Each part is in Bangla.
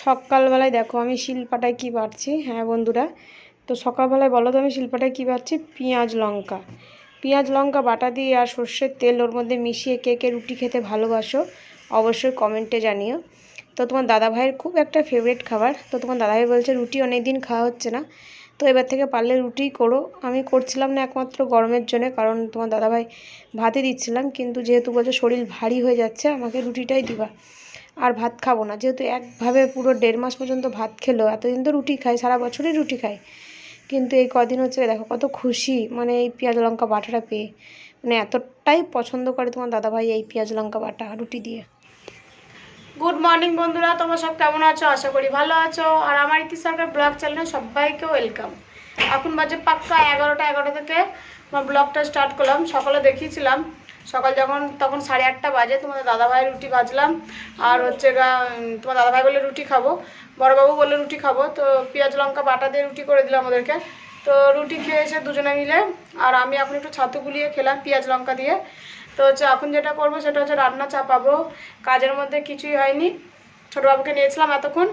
সকালবেলায় দেখো আমি শিলপাটায় কী বাটছি। হ্যাঁ বন্ধুরা, তো সকালবেলায় বলো তো আমি শিলপাটায় কী বাটছি? পেঁয়াজ লঙ্কা বাটা দিয়ে আর সর্ষের তেল ওর মধ্যে মিশিয়ে কে কে রুটি খেতে ভালোবাসো অবশ্যই কমেন্টে জানিও। তো তোমার দাদাভাইয়ের খুব একটা ফেভারিট খাবার। তো তোমার দাদাভাই বলছে রুটি অনেক দিন খাওয়া হচ্ছে না, তো এবার থেকে পারলে রুটিই করো। আমি করছিলাম না একমাত্র গরমের জন্য, কারণ তোমার দাদাভাই ভাতই দিচ্ছিলাম, কিন্তু যেহেতু বলছে শরীর ভারী হয়ে যাচ্ছে আমাকে রুটিটাই দিবা, আর ভাত খাবো না। যেহেতু একভাবে পুরো 1.5 মাস পর্যন্ত ভাত খেলো, এতদিন তো রুটি খায়, সারা বছরই রুটি খায়, কিন্তু এই কদিন হচ্ছে দেখো কত খুশি, মানে এই পেঁয়াজ লঙ্কা বাটাটা পেয়ে, মানে এতটাই পছন্দ করে তোমার দাদাভাই এই পেঁয়াজ লঙ্কা বাটা রুটি দিয়ে। গুড মর্নিং বন্ধুরা, তোমরা সব কেমন আছো? আশা করি ভালো আছো। আর আমার ইতি সরকার ব্লগ চ্যানেলে সবাইকে ওয়েলকাম। এখন বাজে পাক্কা 11টা থেকে আমার ব্লগটা স্টার্ট করলাম। সকালে দেখিয়েছিলাম, সকাল তখন 8:30 বাজে তোমাদের দাদাভাই রুটি ভাজলাম, আর হচ্ছে তোমার দাদাভাই বলে রুটি খাবো, বড়বাবু বলে রুটি খাবো, তো পেঁয়াজ লঙ্কা বাটা দিয়ে রুটি করে দিলাম ওদেরকে। তো রুটি খেয়েছে দুজনে মিলে, আর আমি এখন একটু ছাতু গুলিয়ে খেলাম পেঁয়াজ লঙ্কা দিয়ে। তো হচ্ছে এখন যেটা করবো সেটা হচ্ছে রান্না চাপাবো। কাজের মধ্যে কিছুই হয়নি, ছোটোবাবুকে নিয়েছিলাম এতক্ষণ,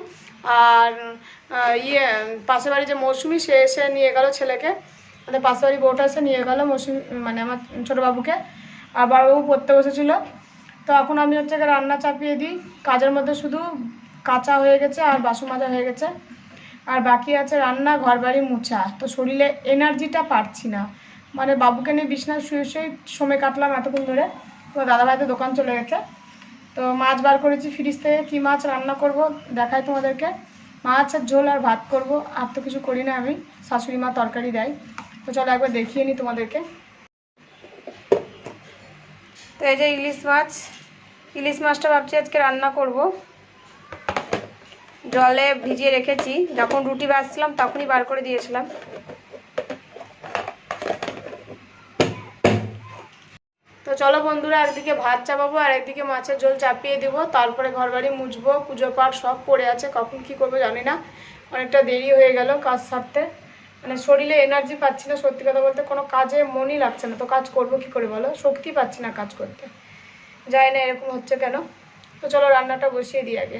আর পাশের বাড়ি যে মৌসুমি সে এসে নিয়ে গেল ছেলেকে, আমাদের পাশের বাড়ি বউটা এসে নিয়ে গেল মৌসুমি, মানে আমার ছোটোবাবুকে, আর বড়বাবু পড়তে বসেছিল। তো এখন আমি হচ্ছে রান্না চাপিয়ে দিই। কাজের মধ্যে শুধু কাঁচা হয়ে গেছে আর বাসন মাজা হয়ে গেছে, আর বাকি আছে রান্না, ঘর বাড়ি মুছা। তো শরীরে এনার্জিটা পাচ্ছি না, মানে বাবুকে নিয়ে বিছনায় শুয়ে শুয়ে সময় কাটলাম এতক্ষণ ধরে। তো দাদাভাই তো দোকান চলে গেছে। তো মাছ বার করেছি ফ্রিজ থেকে, কী মাছ রান্না করব দেখাই তোমাদেরকে। মাছ আর ঝোল আর ভাত করব, আর তো কিছু করি না আমি, শাশুড়ি মা তরকারি দেয়। তো চলো একবার দেখিয়ে নিই তোমাদেরকে। তো এই যে ইলিশ মাছটা ভাবছি আজকে রান্না করব। জলে ভিজিয়ে রেখেছি, যখন রুটি ভাজছিলাম তখনই বার করে দিয়েছিলাম। তো চলো বন্ধুরা, একদিকে ভাত চাপাবো আর একদিকে মাছের ঝোল চাপিয়ে দেবো, তারপরে ঘর বাড়ি মুছবো, পুজো পাঠ সব পড়ে আছে, কখন কী করবো জানি না। অনেকটা দেরি হয়ে গেল কাজ সারতে, মানে শরীরে এনার্জি পাচ্ছি না, সত্যি কথা বলতে কোনো কাজে মনই লাগছে না। তো কাজ করবো কী করে বলো, শক্তি পাচ্ছি না কাজ করতে, জানি না এরকম হচ্ছে কেন। তো চলো রান্নাটা বসিয়ে দিই আগে।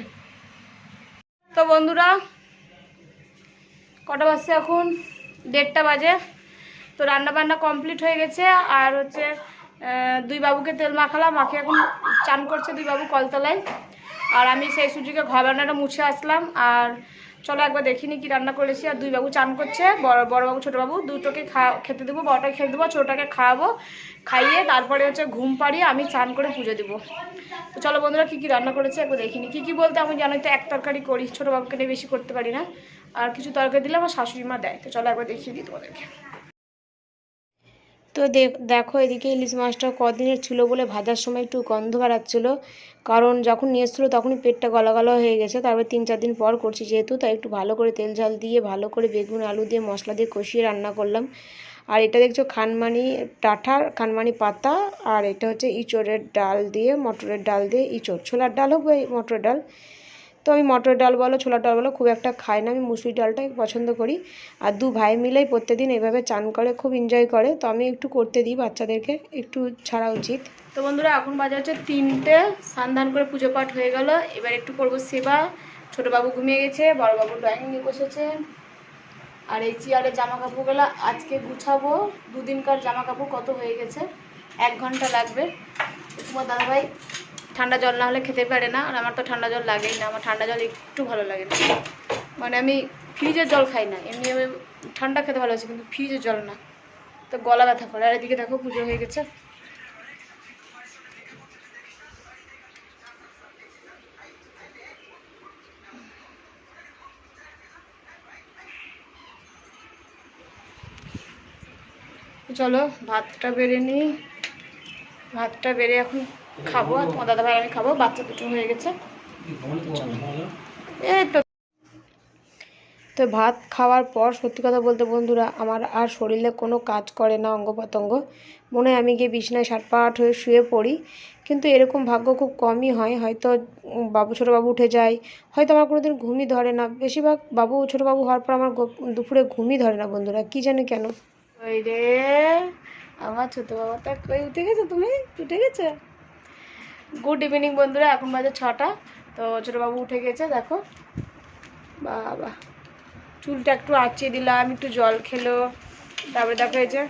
তো বন্ধুরা কটা বাজছে এখন? 1:30 বাজে। তো রান্না বান্না কমপ্লিট হয়ে গেছে, আর হচ্ছে দুই বাবুকে তেল মাখালাম, মাখে এখন চান করছে দুই বাবু কলতলায়, আর আমি সেই সুযোগে ঘর রান্নাটা মুছে আসলাম। আর চলো একবার দেখিনি কি রান্না করেছি। আর দুই বাবু চান করছে, বড়বাবু ছোটোবাবু দুটোকে খেতে দেবো, বড়টাকে খেতে দেবো, ছোটোটাকে খাওয়াবো, খাইয়ে তারপরে হচ্ছে ঘুম পাড়িয়ে আমি চান করে পুজো দেবো। তো চলো বন্ধুরা কী কী রান্না করেছে একবার দেখিনি। কী বলতে আমি জানোই তো এক তরকারি করি, ছোটোবাবুকে নিয়ে বেশি করতে পারি না, আর কিছু তরকারি দিলে আমার শাশুড়ি মা দেয়। তো চলো একবার দেখিয়ে দিই তোমাদেরকে। তো দেখো এদিকে ইলিশ মাছটা কদিনের ছিল বলে ভাজার সময় একটু গন্ধ বেরাচ্ছিলো, কারণ যখন নিয়ে এসেছিলো তখনই পেটটা গলা গলা হয়ে গেছে। তারপর 3-4 দিন পর করছি যেহেতু, তাই একটু ভালো করে তেল ঝাল দিয়ে ভালো করে বেগুন আলু দিয়ে মশলা দিয়ে কষিয়ে রান্না করলাম। আর এটা দেখছো টাঠার খানমানি পাতা, আর এটা হচ্ছে ইঁচড়ের ডাল দিয়ে, মটরের ডাল দিয়ে ইঁচড়, ছোলার ডাল হোক বা মটরের ডাল। তো আমি মটরের ডাল বলো ছোলার ডাল বলো খুব একটা খাই না, আমি মুসুরি ডালটাই পছন্দ করি। আর দু ভাই মিলেই প্রত্যেকদিন এইভাবে চান করে, খুব এনজয় করে, তো আমি একটু করতে দিই, বাচ্চাদেরকে একটু ছাড়া উচিত। তো বন্ধুরা এখন বাজে হচ্ছে 3টে, স্নান করে পুজো পাঠ হয়ে গেল। এবার একটু করবো সেবা। ছোটোবাবু ঘুমিয়ে গেছে, বড়বাবু ড্রয়িং নিয়ে বসেছে, আর এই চেয়ারে জামা কাপড়গুলো আজকে গুছাবো। দুদিনকার জামা কাপড় কত হয়ে গেছে, 1 ঘন্টা লাগবে। তোমার দাদাভাই ঠান্ডা জল না হলে খেতে পারে না, আর আমার তো ঠান্ডা জল লাগেই না, আমার ঠান্ডা জল একটু ভালো লাগে না, মানে আমি ফ্রিজের জল খাই না, এমনি আমি ঠান্ডা খেতে ভালোবাসি কিন্তু ফ্রিজের জল না, তো গলা ব্যথা করে। আর এদিকে দেখো পুজো হয়ে গেছে। চলো ভাতটা বেড়ে নিই, ভাতটা বেড়ে এখন খাবো, আর তোমার দাদাভাই আমি খাবো, বাচ্চা দুটো হয়ে গেছে। এই তো ভাত খাওয়ার পর সত্যি কথা বলতে বন্ধুরা আমার আর শরীরে কোনো কাজ করে না, অঙ্গ প্রত্যঙ্গ, মনে হয় আমি গিয়ে বিছানায় সাটপাট হয়ে শুয়ে পড়ি, কিন্তু এরকম ভাগ্য খুব কমই হয়। হয়তো ছোটো বাবু উঠে যায়, হয়তো আমার কোনো দিন ঘুমই ধরে না, বেশিরভাগ ছোটো বাবু হওয়ার পর আমার দুপুরে ঘুমই ধরে না বন্ধুরা, কী জানি কেন। ওই রে আমার ছোটো বাবাটা কই উঠে গেছো, তুমি উঠে গেছো? গুড ইভিনিং বন্ধুরা, এখন বাজে 6টা। তো ছোটোবাবু উঠে গেছে দেখো, বাবা, চুলটা একটু আঁচিয়ে দিলাম, একটু জল খেলো। তারপরে দেখো এই যে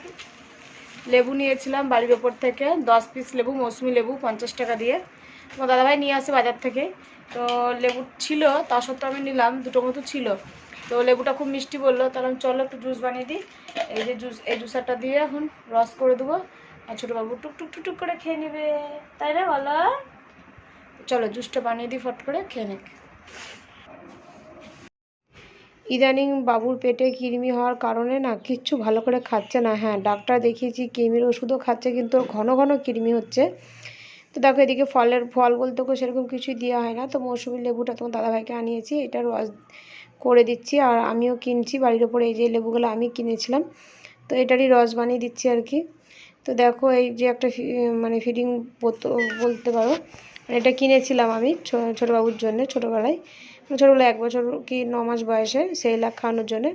লেবু নিয়েছিলাম বাড়ির ওপর থেকে, 10 পিস লেবু, মৌসুমি লেবু 50 টাকা দিয়ে। আমার দাদাভাই নিয়ে আসে বাজার থেকে। তো লেবু ছিল, তা সত্ত্বেও আমি নিলাম, দুটো মতো ছিল। তো লেবুটা খুব মিষ্টি বললো, তাহলে আমি চলো একটু জুস বানিয়ে দিই। এই যে জুস, এই জুসারটা দিয়ে এখন রস করে দেবো, আর ছোটোবাবু টুক টুক টুক টুক করে খেয়ে নেবে, তাই না বলো? চলো জুসটা বানিয়ে দিই, ফট করে খেয়ে নেক। ইদানিং বাবুর পেটে কৃমি হওয়ার কারণে না কিচ্ছু ভালো করে খাচ্ছে না। হ্যাঁ, ডাক্তার দেখিয়েছি, কৃমির ওষুধও খাচ্ছে, কিন্তু ওর ঘন ঘন কৃমি হচ্ছে। তো দেখো এদিকে ফল বলতে কোনো সেরকম কিছুই দেওয়া হয় না। তো মৌসুমি লেবুটা তোমার দাদাভাইকে আনিয়েছি, এটা রস করে দিচ্ছি। আর আমিও কিনছি বাড়ির ওপরে, এই যে লেবুগুলো আমি কিনেছিলাম, তো এটারই রস বানিয়ে দিচ্ছি আর কি। তো দেখো এই যে একটা মানে ফিডিং বলতে পারো, এটা কিনেছিলাম আমি ছোটোবাবুর জন্য ছোটোবেলায়, ছোটোবেলায় 1 বছর কি 9 মাস বয়সে, সেই লাখ খাওয়ানোর জন্যে।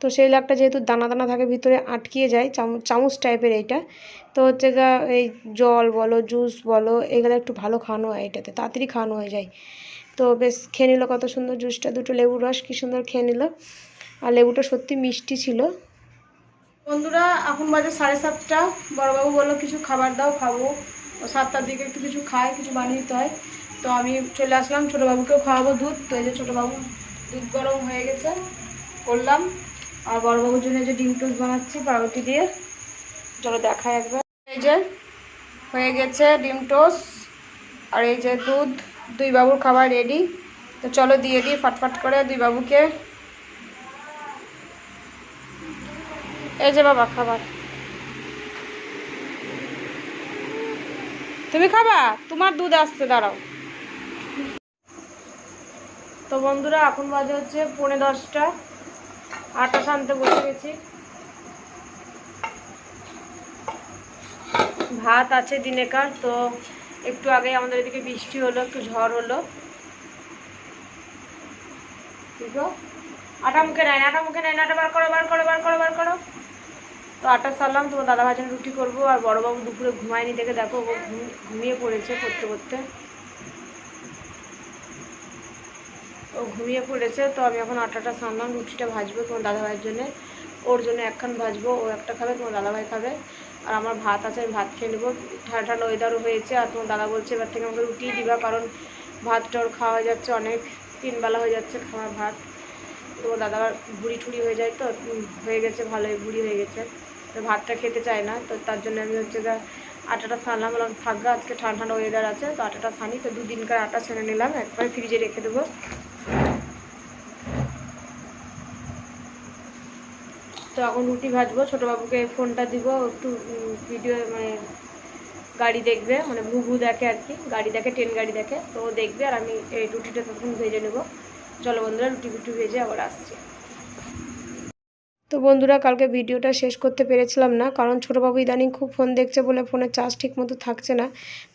তো সেই লাখটা যেহেতু দানা দানা থাকে ভিতরে, আটকিয়ে যায়, চামচ টাইপের এইটা। তো হচ্ছে গা এই জল বলো, জুস বলো, এগুলো একটু ভালো খাওয়ানো হয়, এটাতে তাড়াতাড়ি খাওয়ানো হয়ে যায়। তো বেশ খেয়ে নিল কত সুন্দর জুসটা, দুটো লেবুর রস কী সুন্দর খেয়ে নিল। আর লেবুটা সত্যি মিষ্টি ছিল। বন্ধুরা এখন বাজে 7:30, বড়বাবু বললো কিছু খাবার দাও, খাবো। ও 7টার দিকে একটু কিছু খায়, কিছু বানিয়ে দিতে হয়। তো আমি চলে আসলাম, ছোটোবাবুকেও খাওয়াবো দুধ। তো এই যে ছোটোবাবু দুধ গরম হয়ে গেছে, করলাম। আর বড়বাবুর জন্য যে ডিম টোস্ট বানাচ্ছি পাউরুটি দিয়ে, চলো দেখায় একবার। এই যে হয়ে গেছে ডিম টোস্ট, আর এই যে দুধ, দুই বাবুর খাবার রেডি। তো চলো দিয়ে দিই ফাটফাট করে দুই বাবুকে। এই যে বাবা খাবার, তুমি খাবা? তোমার দুধ আসছে, দাঁড়াও। তো বন্ধুরা এখন বাজে হচ্ছে 9:45, আটা সানতে বসে গেছি। ভাত আছে দিনেকার। তো একটু আগে আমাদের এদিকে বৃষ্টি হলো, একটু ঝড় হলো। আটা মুখে নেয় না, আটা মুখে নেয় না, আটা বার করো বার করো বার করো বার করো। তো আটা সারলাম, তোমার দাদা ভাইজান রুটি করবো। আর বড়বাবু দুপুরে ঘুমায়নি দেখে দেখো ও ঘুমিয়ে পড়েছে করতে করতে, ও ঘুমিয়ে পড়েছে। তো আমি এখন আটাটা সানলাম, রুটিটা ভাজবো তোমার দাদাভাইয়ের জন্যে, ওর জন্য একখান ভাজবো, ও একটা খাবে, তোমার দাদাভাই খাবে। আর আমার ভাত আছে, আমি ভাত খেয়ে নেবো। ঠান্ডা ঠান্ডা ওয়েদারও হয়েছে। আর তোমার দাদা বলছে এবার থেকে আমাকে রুটিই দিবা, কারণ ভাতটা ওর খাওয়া হয়ে যাচ্ছে, অনেক 3 বেলা হয়ে যাচ্ছে খাওয়া ভাত। তোমার দাদার ভুঁড়ি ঠুড়ি হয়ে যায়, তো হয়ে গেছে ভালোই, ভুঁড়ি হয়ে গেছে, তো ভাতটা খেতে চায় না। তো তার জন্য আমি হচ্ছে আটাটা ছানলাম, বললাম থাকবে, আজকে ঠান্ডা ঠান্ডা ওয়েদার আছে, তো আটাটা ছানি। তো 2 দিনকার আটা ছেনে নিলাম, একবার ফ্রিজে রেখে দেবো। তো এখন রুটি ভাজবো, ছোটোবাবুকে ফোনটা দিব, একটু ভিডিও মানে গাড়ি দেখবে, মানে ঘুঘু দেখে আর কি, গাড়ি দেখে, ট্রেন গাড়ি দেখে, তো ও দেখবে। আর আমি এই রুটিটা তখন ভেজে নেবো। চলো বন্ধুরা রুটি ভেজে আবার আসছি। তো বন্ধুরা কালকে ভিডিওটা শেষ করতে পেরেছিলাম না, কারণ ছোটোবাবু ইদানিং খুব ফোন দেখছে বলে ফোনের চার্জ ঠিক মতো থাকছে না।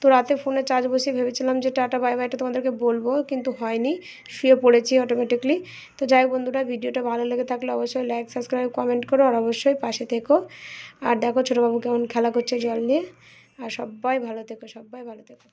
তো রাতে ফোনে চার্জ বসিয়ে ভেবেছিলাম যে টাটা বাই বাইটা তোমাদেরকে বলবো, কিন্তু হয়নি, শুয়ে পড়েছি অটোমেটিকলি। তো যাই হোক বন্ধুরা, ভিডিওটা ভালো লেগে থাকলে অবশ্যই লাইক, সাবস্ক্রাইব, কমেন্ট করো, আর অবশ্যই পাশে থেকো। আর দেখো ছোটোবাবু কেমন খেলা করছে জল নিয়ে। আর সবাই ভালো থেকো, সবাই ভালো থেকো।